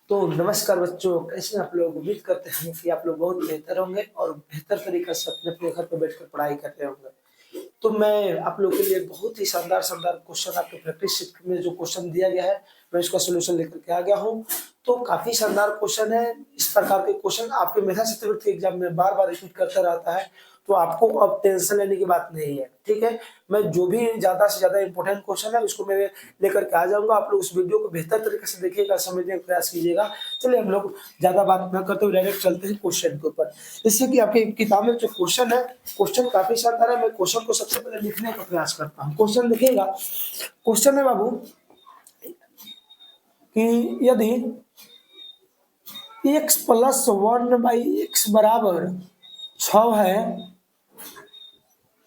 तो नमस्कार बच्चों, कैसे हैं आप लोग? उम्मीद करते हैं कि आप लोग बहुत बेहतर होंगे और बेहतर तरीके से अपने अपने घर पर बैठकर पढ़ाई कर रहे होंगे। तो मैं आप लोगों के लिए बहुत ही शानदार शानदार क्वेश्चन आपके प्रैक्टिस शीट में जो क्वेश्चन दिया गया है, मैं इसका सॉल्यूशन लेकर के आ गया हूँ। तो काफ़ी शानदार क्वेश्चन है। इस प्रकार के क्वेश्चन आपके मेधा छात्रवृत्ति एग्जाम में बार-बार रिपीट करता रहता है, तो आपको अब टेंशन लेने की बात नहीं है, ठीक है? मैं जो भी ज़्यादा से ज़्यादा इम्पोर्टेंट क्वेश्चन है, उसको मैं लेकर के आ जाऊँगा। आप लोग उस वीडियो को बेहतर तरीके से देखिएगा, समझने का प्रयास कीजिएगा। चलिए हम लोग ज़्यादा बात ना करते हुए डायरेक्ट चलते हैं क्वेश्चन के ऊपर। जैसे कि आपकी किताब में जो क्वेश्चन है, क्वेश्चन काफ़ी शानदार है। मैं क्वेश्चन को सबसे पहले लिखने का प्रयास करता हूँ। क्वेश्चन देखिएगा, क्वेश्चन है बाबू कि यदि x प्लस 1/x बराबर 6 है,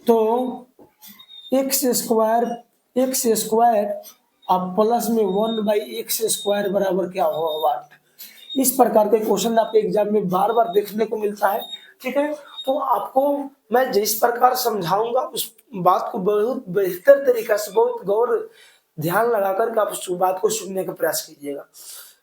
तो एक्स स्क्वायर अब प्लस में 1/x² बराबर क्या होगा? इस प्रकार के क्वेश्चन आपके एग्जाम में बार बार देखने को मिलता है, ठीक है? तो आपको मैं जिस प्रकार समझाऊंगा उस बात को बहुत बेहतर तरीका से, बहुत गौर ध्यान लगा कर आप उस बात को सुनने का प्रयास कीजिएगा,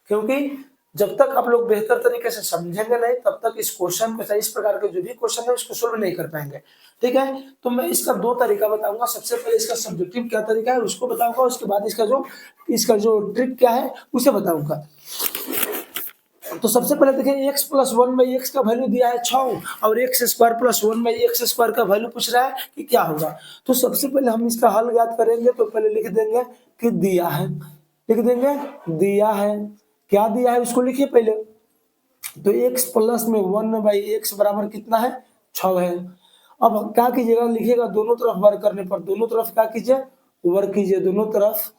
क्योंकि जब तक आप लोग बेहतर तरीके से समझेंगे नहीं, तब तक इस क्वेश्चन को, इस प्रकार के जो भी क्वेश्चन है उसको सोल्व नहीं कर पाएंगे, ठीक है? तो मैं इसका दो तरीका बताऊंगा। सबसे पहले इसका सब्जेक्टिव क्या तरीका है उसको बताऊंगा, उसके बाद इसका जो ट्रिक क्या है उसे बताऊंगा। तो सबसे पहले देखिए, x प्लस 1/x का वैल्यू दिया है 6 और x² प्लस 1/x² का वैल्यू पूछ रहा है कि क्या होगा। तो सबसे पहले हम इसका हल ज्ञात करेंगे। तो पहले लिख देंगे कि दिया है, लिख देंगे दिया है। क्या दिया है उसको लिखिए पहले। तो x प्लस में 1/x बराबर कितना है? 6 है। अब क्या कीजिएगा, लिखिएगा दोनों तरफ वर्ग करने पर, दोनों तरफ क्या कीजिए, वर्ग कीजिए। दोनों तरफ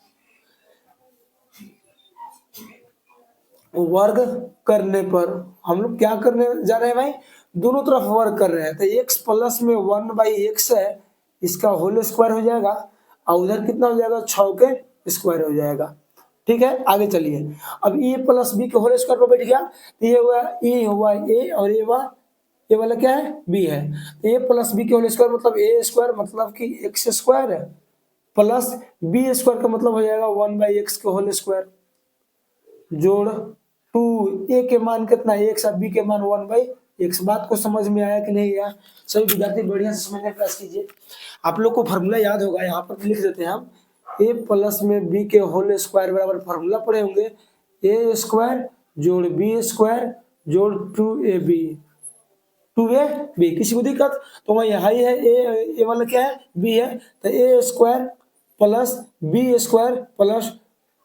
वर्ग करने पर हम लोग क्या करने जा रहे हैं भाई? दोनों तरफ वर्ग कर रहे हैं। तो x प्लस में 1/x है, इसका होल स्क्वायर हो जाएगा और उधर कितना हो जाएगा? 6 के स्क्वायर हो जाएगा, ठीक है? आगे चलिए। अब ए प्लस बी के होल स्क्वायर पर बैठ गया, तो ये हुआ ए और ये वाला क्या है? बी है। ए प्लस बी के होल स्क्वायर मतलब a² मतलब कि x² है, प्लस b² का मतलब हो जाएगा 1/x के होल स्क्वायर जोड़ 2 ए के मान कितना? x और बी के मान 1/x। बात को समझ में आया कि नहीं आया? सभी विद्यार्थी बढ़िया से समझने का प्रयास कीजिए। आप लोग को फॉर्मूला याद होगा, यहाँ पर लिख देते हैं हम। a प्लस में b के होल स्क्वायर बराबर फॉर्मूला पढ़े होंगे, a² जोड़ b² जोड़ 2ab, 2ab। किसी को दिक्कत? तो वहाँ यहाँ है ए वाला क्या है? b है। तो a² plus b² plus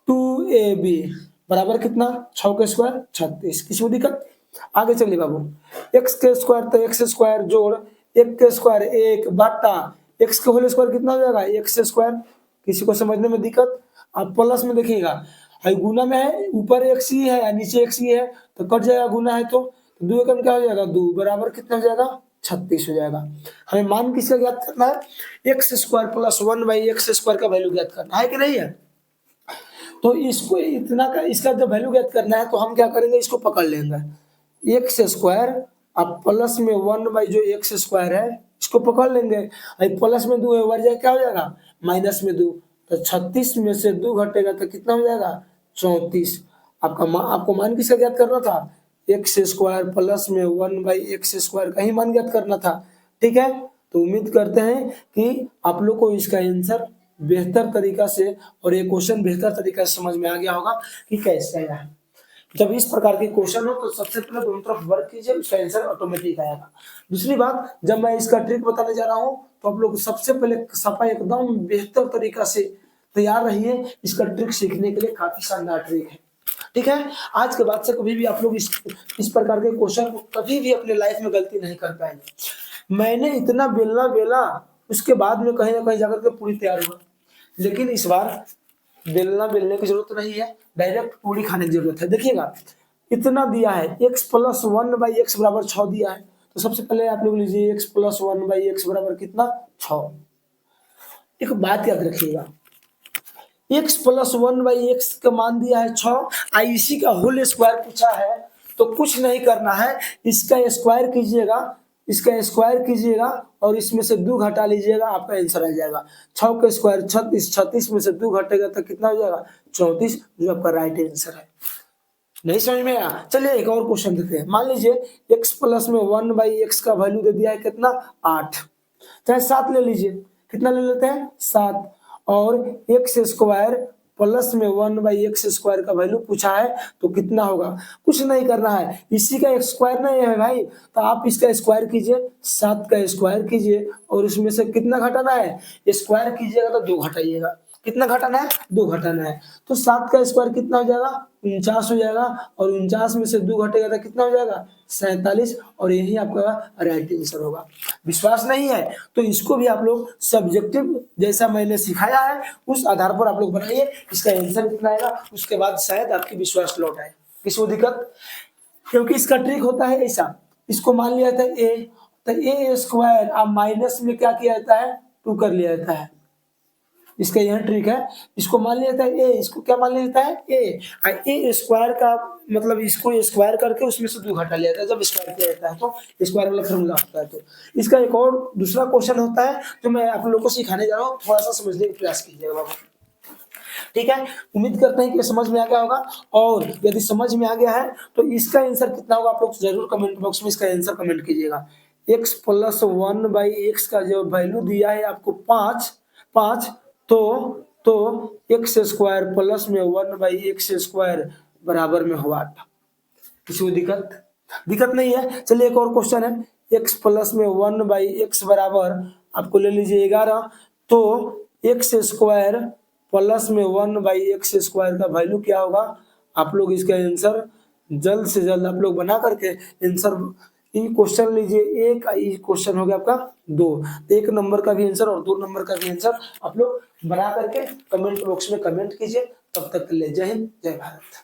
2ab बराबर कितना? 6 के स्क्वायर 36। किसी को दिक्कत? आगे चलिए बाबू। x के स्क्वायर तो x² जोड़ 1 के स्क्वायर 1 बटा x के होल स्क्वायर कितना हो जाएगा? x²। किसी को समझने में दिक्कत? अब प्लस में देखिएगा, गुना में है, ऊपर x ही है या नीचे x ही है, तो कट जाएगा। गुना है तो 2 एकम क्या हो जाएगा? 2 बराबर कितना हो जाएगा? 36 हो जाएगा। हमें मान किसका ज्ञात करना है? x² प्लस 1/x² का वैल्यू ज्ञात करना है कि नहीं है? तो इसको इतना का, इसका जब वैल्यू ज्ञात करना है तो हम क्या करेंगे, इसको पकड़ लेंगे। x² अब प्लस में 1 जो x² है इसको पकड़ लेंगे। प्लस में 2 है, ऊपर जाए क्या हो जाएगा? माइनस में 2। तो 36 में से 2 घटेगा तो कितना हो जाएगा? 34। आपको मान किसका ज्ञात करना था? x² प्लस में 1/x² का ही मान ज्ञात करना था, ठीक है? तो उम्मीद करते हैं कि आप लोग को इसका आंसर बेहतर तरीका से और ये क्वेश्चन बेहतर तरीका से समझ में आ गया होगा कि कैसे आया है। जब इस प्रकार के क्वेश्चन हो तो सबसे पहले दोनों तरफ वर्क कीजिए, उसका आंसर ऑटोमेटिक आएगा। दूसरी बात, जब मैं इसका ट्रिक बताने जा रहा हूँ तो आप लोग सबसे पहले सफा एकदम बेहतर तरीका से तैयार रहिए। इसका ट्रिक सीखने के लिए काफी शानदार ट्रिक है, ठीक है? आज के बाद से कभी भी आप लोग इस प्रकार के क्वेश्चन को कभी भी अपने लाइफ में गलती नहीं कर पाएंगे। मैंने इतना बेला उसके बाद में कहीं ना कहीं जाकर के पूरी तैयार हुआ, लेकिन इस बार बेलने की जरूरत नहीं है, डायरेक्ट पूरी खाने की जरूरत है। देखिएगा इतना दिया है, x प्लस 1/x बराबर 6 दिया है। तो सबसे पहले आप लोग लीजिए x प्लस 1/x बराबर कितना? 6। एक बात याद रखिएगा, x प्लस 1/x का मान दिया है 6, इसी का होल स्क्वायर पूछा है, तो कुछ नहीं करना है, इसका स्क्वायर कीजिएगा और इसमें से 2 घटा लीजिएगा, आपका आंसर आ जाएगा। 6 का स्क्वायर 36, 36 में से 2 घटेगा तो कितना हो जाएगा? 34, जो आपका राइट आंसर है। नहीं समझ में आया? चलिए एक और क्वेश्चन देखते हैं। मान लीजिए x प्लस में 1/x का वैल्यू दे दिया है कितना, 8, चाहे 7 ले लीजिए, कितना ले लेते हैं, 7, और x स्क्वायर प्लस में 1/x स्क्वायर का वैल्यू पूछा है तो कितना होगा। कुछ नहीं करना है, इसी का स्क्वायर नहीं है भाई, तो आप इसका स्क्वायर कीजिए, 7 का स्क्वायर कीजिए और उसमें से कितना घटाना है, स्क्वायर कीजिएगा तो 2 घटाइएगा, कितना घटाना है, 2 घटाना है, तो 7 का स्क्वायर कितना हो जाएगा, 49 हो जाएगा, और 49 में से 2 घटेगा तो कितना हो जाएगा, 47, और यही आपका राइट आंसर होगा। विश्वास नहीं है तो इसको भी आप लोग सब्जेक्टिव जैसा मैंने सिखाया है उस आधार पर आप लोग बनाइए, इसका आंसर कितना आएगा, उसके बाद शायद आपकी विश्वास लौट आए। किसी को दिक्कत, क्योंकि इसका ट्रिक होता है ऐसा, इसको मान लिया था ए, तो ए स्क्वायर अब माइनस में क्या किया जाता है, 2 कर लिया जाता है, इसका यह ट्रिक है। इसको मान लिया जाता है ए, इसको क्या मान लिया जाता है ए, ए स्क्वायर का मतलब इसको स्क्वायर करके उसमें से 2 घटा लिया जाता है, जब स्क्वायर किया जाता है तो स्क्वायर वाला फॉर्मूला होता है। तो इसका एक और दूसरा क्वेश्चन होता है जो मैं आप लोगों को सिखाने जा रहा हूँ, थोड़ा सा समझने का प्रयास कीजिएगा बाबू, ठीक है। उम्मीद करते हैं कि समझ में आ गया होगा, और यदि समझ में आ गया है तो इसका आंसर कितना होगा आप लोग जरूर कमेंट बॉक्स में इसका आंसर कमेंट कीजिएगा। x प्लस 1/x का जो वैल्यू दिया है आपको 5, 5, तो एक्स स्क्वायर प्लस में 1/x स्क्वायर बराबर में हुआ 8। किसी को दिक्कत नहीं है? चलिए एक और क्वेश्चन है, x प्लस में 1/x बराबर आपको ले लीजिए 11, तो एक्स स्क्वायर प्लस में 1/x स्क्वायर का वैल्यू क्या होगा, आप लोग इसका आंसर जल्द से जल्द आप लोग बना करके आंसर, ये क्वेश्चन लीजिए, एक ये क्वेश्चन हो गया आपका 2, 1 नंबर का भी आंसर और 2 नंबर का भी आंसर आप लोग बना करके कमेंट बॉक्स में कमेंट कीजिए। तब तक के लिए जय हिंद, जय भारत।